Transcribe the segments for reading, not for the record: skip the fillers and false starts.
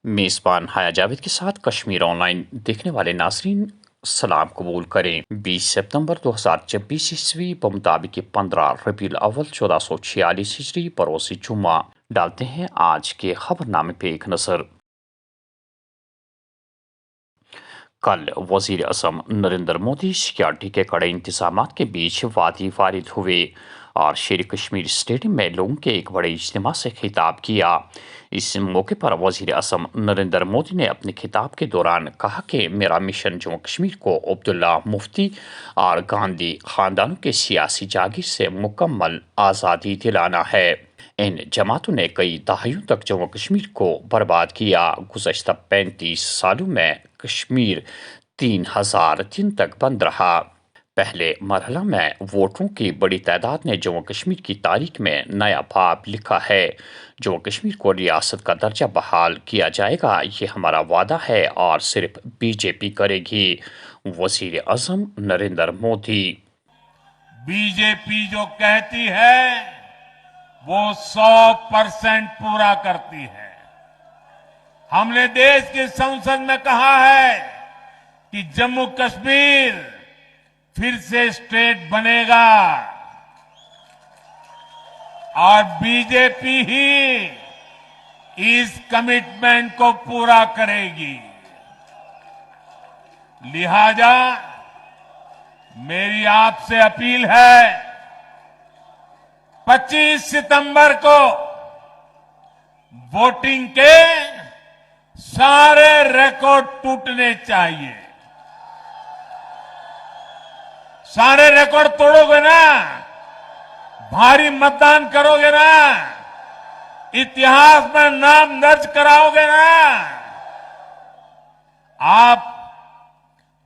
मेज़बान हाया जावेद के साथ कश्मीर ऑनलाइन देखने वाले नाज़रीन सलाम कबूल करें। 20 सितंबर 2026 ईस्वी बमुताबिक 15 रबीउल अव्वल 1446 हिजरी परोसी जुम्मा। डालते हैं आज के खबरनामे पे एक नज़र। कल वजीर अजम नरेंद्र मोदी सिक्योरिटी के कड़े इंतजाम के बीच वादी वारिद हुए और शेर कश्मीर स्टेडियम में लोगों के एक बड़े इज्तिमा से खिताब किया। इस मौके पर वजीर अजम नरेंद्र मोदी ने अपने खिताब के दौरान कहा कि मेरा मिशन जम्मू कश्मीर को अब्दुल्ला मुफ्ती और गांधी खानदानों के सियासी जागीर से मुकम्मल आज़ादी दिलाना है। इन जमातों ने कई दहाइयों तक जम्मू कश्मीर को बर्बाद किया। गुज़श्ता 35 सालों में कश्मीर 3000 दिन तक बंद रहा। पहले मरहला में वोटरों की बड़ी तादाद ने जम्मू कश्मीर की तारीख में नया बाब लिखा है। जम्मू कश्मीर को रियासत का दर्जा बहाल किया जाएगा, ये हमारा वादा है और सिर्फ बीजेपी करेगी। वजीर अजम नरेंद्र मोदी। बीजेपी जो कहती है वो 100% पूरा करती है। हमने देश की संसद में कहा है कि जम्मू कश्मीर फिर से स्टेट बनेगा और बीजेपी ही इस कमिटमेंट को पूरा करेगी। लिहाजा मेरी आपसे अपील है, 25 सितंबर को वोटिंग के सारे रिकॉर्ड टूटने चाहिए। सारे रिकॉर्ड तोड़ोगे ना, भारी मतदान करोगे ना, इतिहास में नाम दर्ज कराओगे ना, आप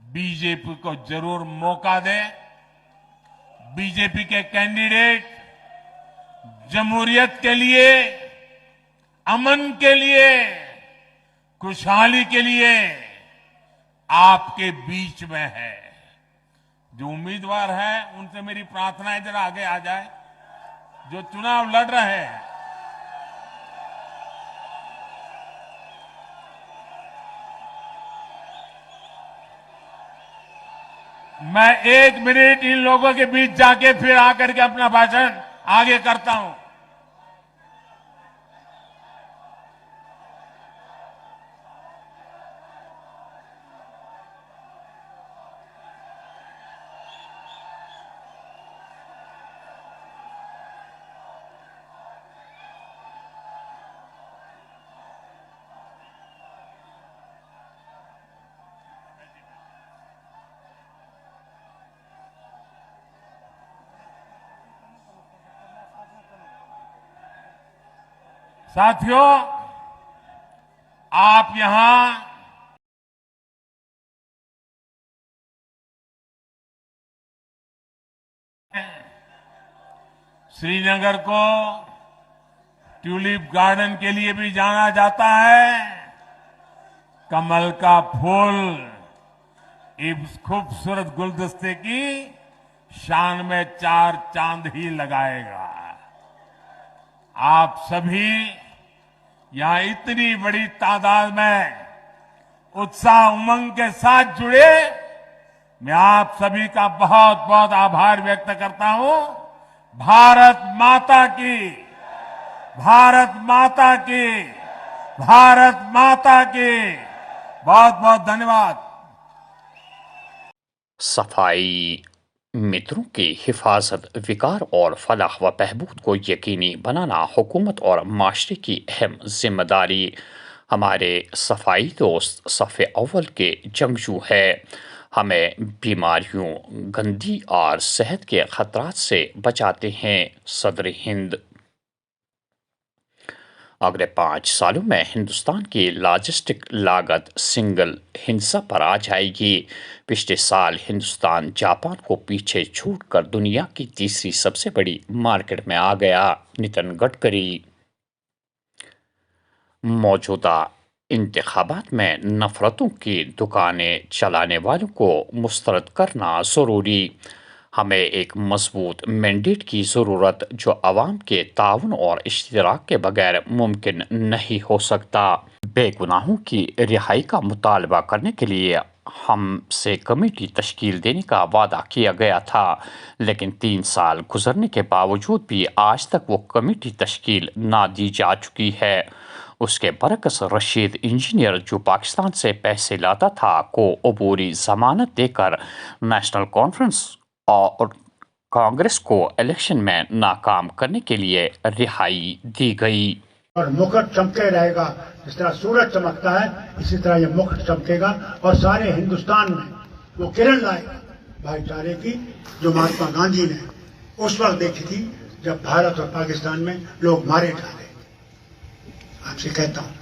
बीजेपी को जरूर मौका दें। बीजेपी के कैंडिडेट जमहूरियत के लिए, अमन के लिए, खुशहाली के लिए आपके बीच में है। जो उम्मीदवार है उनसे मेरी प्रार्थना है जरा आगे आ जाए, जो चुनाव लड़ रहे हैं। मैं 1 मिनट इन लोगों के बीच जाके फिर आकर के अपना भाषण आगे करता हूं। साथियों, आप यहां श्रीनगर को ट्यूलिप गार्डन के लिए भी जाना जाता है। कमल का फूल इस खूबसूरत गुलदस्ते की शान में 4 चांद ही लगाएगा। आप सभी यहां इतनी बड़ी तादाद में उत्साह उमंग के साथ जुड़े, मैं आप सभी का बहुत बहुत आभार व्यक्त करता हूं। भारत माता की, भारत माता की, भारत माता की बहुत बहुत धन्यवाद। सफाई मित्रों की हिफाजत, विकार और फलाह व बहबूद को यकीनी बनाना हुकूमत और माशरे की अहम जिम्मेदारी। हमारे सफाई दोस्त सफ़े अव्वल के जंगजू है। हमें बीमारियों, गंदी और सेहत के खतरात से बचाते हैं। सदर हिंद। अगले 5 सालों में हिंदुस्तान की लॉजिस्टिक लागत सिंगल हिंसा पर आ जाएगी। पिछले साल हिंदुस्तान जापान को पीछे छूटकर दुनिया की तीसरी सबसे बड़ी मार्केट में आ गया। नितिन गडकरी। मौजूदा इंतखाबात में नफरतों की दुकानें चलाने वालों को मुस्तरद करना जरूरी। हमें एक मजबूत मैंडेट की ज़रूरत जो अवाम के ताउन और इश्तिराक के बगैर मुमकिन नहीं हो सकता। बेगुनाहों की रिहाई का मुतालबा करने के लिए हमसे कमेटी तश्कील देने का वादा किया गया था, लेकिन 3 साल गुजरने के बावजूद भी आज तक वो कमेटी तश्कील ना दी जा चुकी है। उसके बरक्स रशीद इंजीनियर जो पाकिस्तान से पैसे लाता था को अबूरी जमानत देकर नेशनल कॉन्फ्रेंस और कांग्रेस को इलेक्शन में नाकाम करने के लिए रिहाई दी गई। और मुकुट चमके रहेगा, जिस तरह सूरज चमकता है इसी तरह ये मुकुट चमकेगा और सारे हिंदुस्तान में वो किरण लाएगा भाईचारे की, जो महात्मा गांधी ने उस वक्त देखी थी जब भारत और पाकिस्तान में लोग मारे जा रहे। आपसे कहता हूँ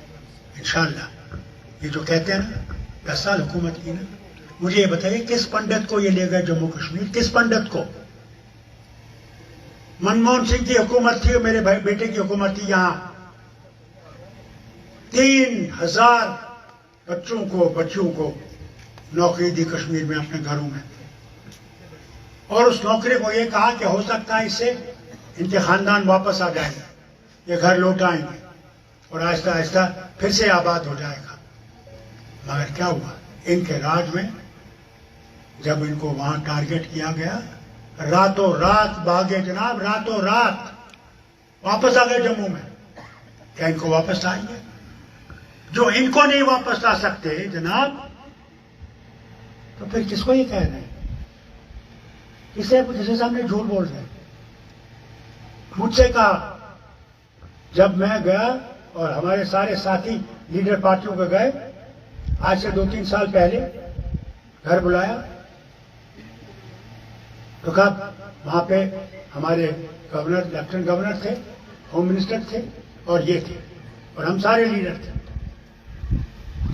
इंशाअल्लाह ये जो कहते हैं ना 10 साल हुकूमत की ना, मुझे ये बताइए किस पंडित को ये ले गए जम्मू कश्मीर, किस पंडित को? मनमोहन सिंह की हुकूमत थी, मेरे भाई बेटे की हुकूमत थी, यहाँ 3000 बच्चों को बच्चियों को नौकरी दी कश्मीर में अपने घरों में, और उस नौकरी को ये कहा कि हो सकता है इससे इनके खानदान वापस आ जाएंगे, ये घर लौट आएंगे और आहिस्ता आहिस्ता फिर से आबाद हो जाएगा। मगर क्या हुआ, इनके राज में जब इनको वहां टारगेट किया गया, रातों रात भागे जनाब, रातों रात वापस आ गए जम्मू में। क्या इनको वापस आएंगे? जो इनको नहीं वापस ला सकते जनाब, तो फिर किसको ये कह रहे हैं? किसके सामने झूठ बोल रहे हैं? मुझसे कहा जब मैं गया और हमारे सारे साथी लीडर पार्टियों के गए, आज से 2-3 साल पहले घर बुलाया तो कहा वहां पे हमारे गवर्नर, लेफ्टिनेंट गवर्नर थे, होम मिनिस्टर थे और ये थे और हम सारे लीडर थे।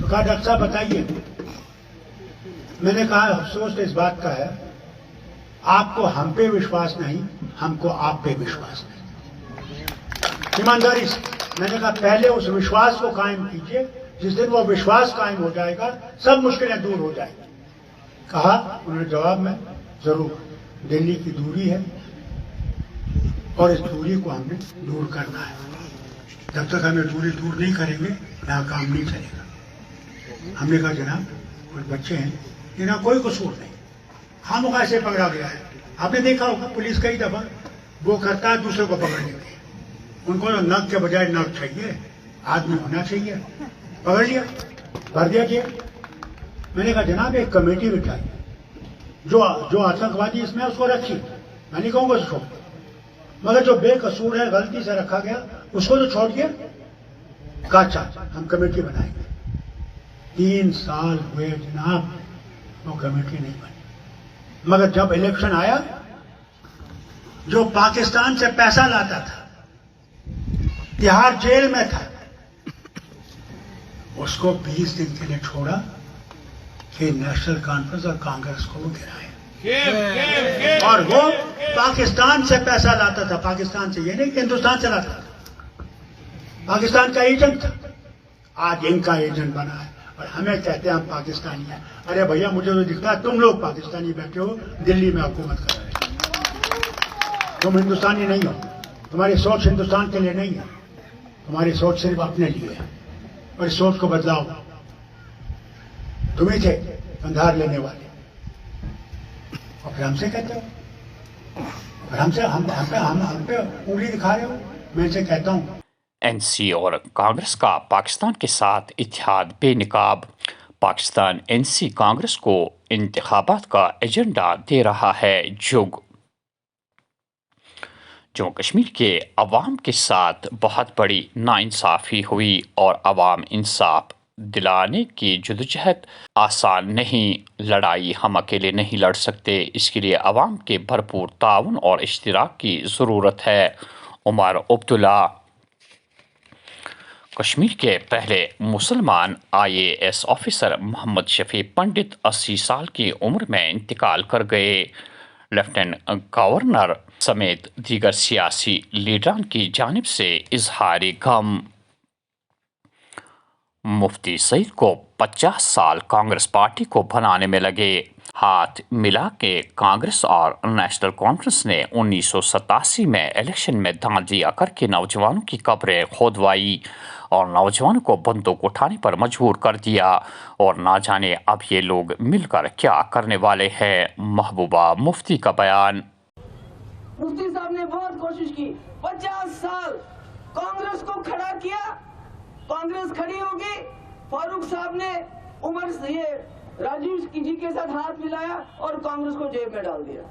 तो कहा डॉक्टर साहब बताइए। मैंने कहा अफसोस इस बात का है आपको हम पे विश्वास नहीं, हमको आप पे विश्वास नहीं। ईमानदारी से मैंने कहा पहले उस विश्वास को कायम कीजिए, जिस दिन वो विश्वास कायम हो जाएगा सब मुश्किलें दूर हो जाएंगी। कहा उन्होंने जवाब में, जरूर दिल्ली की दूरी है और इस दूरी को हमने दूर करना है। जब तक हमें दूरी दूर नहीं करेंगे यहाँ काम नहीं चलेगा। हमने कहा जनाब कुछ बच्चे हैं जिन्हें कोई कसूर नहीं, खामोखा ऐसे पकड़ा गया है। आपने देखा होगा पुलिस कई दफा वो करता है दूसरे को पकड़ने के लिए, उनको तो नग के बजाय नग चाहिए, आदमी होना चाहिए। पकड़ लिया, भर दिया जेल। मैंने कहा जनाब एक कमेटी बिठाई, जो आतंकवादी इसमें उसको रखी, मैं नहीं कहूंगा उसको, मगर जो बेकसूर है गलती से रखा गया उसको तो छोड़ दिया। कहा अच्छा हम कमेटी बनाएंगे। 3 साल हुए जनाब, वो कमेटी नहीं बनी। मगर जब इलेक्शन आया, जो पाकिस्तान से पैसा लाता था, तिहाड़ जेल में था, उसको 20 दिन के लिए छोड़ा कि नेशनल कॉन्फ्रेंस और कांग्रेस को गिराए। और वो पाकिस्तान से पैसा लाता था, पाकिस्तान से, ये नहीं कि हिंदुस्तान से लाता था, पाकिस्तान का एजेंट था। आज इनका एजेंट बना है और हमें कहते हैं हम पाकिस्तानी हैं। अरे भैया मुझे तो दिखता है तुम लोग पाकिस्तानी बैठे हो दिल्ली में हुकूमत कर रहे हो, तुम हिंदुस्तानी नहीं हो, तुम्हारी सोच हिंदुस्तान के लिए नहीं है, तुम्हारी सोच सिर्फ अपने लिए है। और इस सोच को बदलाओ। तुम ही थे कंधार लेने वाले और फिर हमसे कहते हो, और हम पे उंगली दिखा रहे हो। मैं इनसे कहता हूं एनसी और कांग्रेस का पाकिस्तान के साथ इत्तेहाद बेनकाब। पाकिस्तान एनसी कांग्रेस को इंतखाबात का एजेंडा दे रहा है। जम्मू कश्मीर के अवाम के साथ बहुत बड़ी नाइंसाफ़ी हुई और अवाम इंसाफ दिलाने की जदोजहद आसान नहीं। लड़ाई हम अकेले नहीं लड़ सकते, इसके लिए अवाम के भरपूर ताउन और इश्तिराक की ज़रूरत है। उमर अब्दुल्ला कश्मीर के पहले मुसलमान IAS ऑफिसर मोहम्मद शफी पंडित 80 साल की उम्र में इंतकाल कर गए। लेफ्टिनेंट गवर्नर समेत दीगर सियासी लीडरान की जानिब से इजहार गम। मुफ्ती सईद को 50 साल कांग्रेस पार्टी को बनाने में लगे। हाथ मिला के कांग्रेस और नेशनल कॉन्फ्रेंस ने 1987 में इलेक्शन में धांधलियां करके नौजवानों की कब्रें खोदवाई और नौजवानों को बंदूक उठाने पर मजबूर कर दिया। और ना जाने अब ये लोग मिलकर क्या करने वाले हैं। महबूबा मुफ्ती का बयान। मुफ्ती साहब ने बहुत कोशिश की, 50 साल कांग्रेस को खड़ा किया, कांग्रेस खड़ी होगी। फारूक साहब ने उमर से ये राजीव जी के साथ हाथ मिलाया और कांग्रेस को जेब में डाल दिया।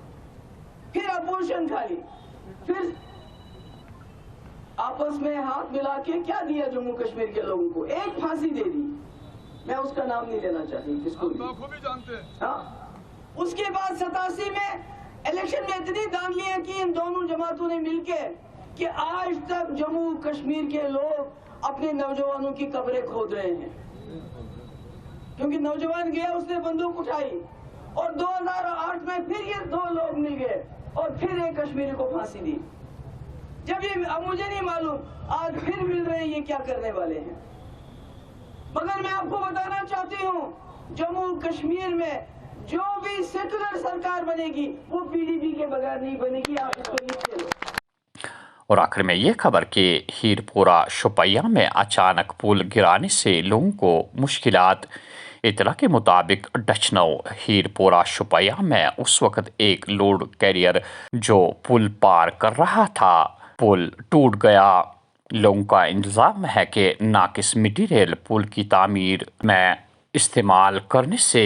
फिर अपोजिशन खाली, फिर आपस में हाथ मिला के क्या दिया जम्मू कश्मीर के लोगों को? एक फांसी दे दी, मैं उसका नाम नहीं लेना चाहती, किसको भी जानते हैं। हाँ, उसके बाद 87 में इलेक्शन में इतनी धांधलियां की इन दोनों जमातों ने मिलके कि आज तक जम्मू कश्मीर के लोग अपने नौजवानों की कब्रें खोद रहे हैं। क्योंकि नौजवान गया, उसने बंदूक उठाई और 2008 में फिर ये दो लोग मिल गए और फिर एक कश्मीरी को फांसी दी। जब ये अब मुझे नहीं मालूम आज फिर मिल रहे हैं, ये क्या करने वाले हैं। मगर मैं आपको बताना चाहती हूँ, जम्मू कश्मीर में जो भी सेकुलर सरकार बनेगी वो पीडीपी के बगैर नहीं बनेगी, आप इसको लिख लो। और आखिर में ये खबर कि हीरपुरा शुपैया में अचानक पुल गिराने से लोगों को मुश्किलात। इतला के मुताबिक डचनौ हीरपुरा शुपैया में उस वक्त एक लोड कैरियर जो पुल पार कर रहा था, पुल टूट गया। लोगों का इंतजाम है कि नाकिस मटीरियल पुल की तामीर में इस्तेमाल करने से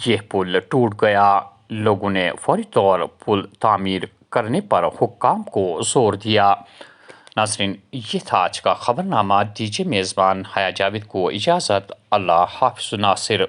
यह पुल टूट गया। लोगों ने फौरी तौर पुल तामीर करने पर हुक्काम को जोर दिया। नाज़रीन, ये था आज का खबरनामा। दीजिए मेज़बान हया जावेद को इजाज़त। अल्लाह हाफ़िज़ नासिर।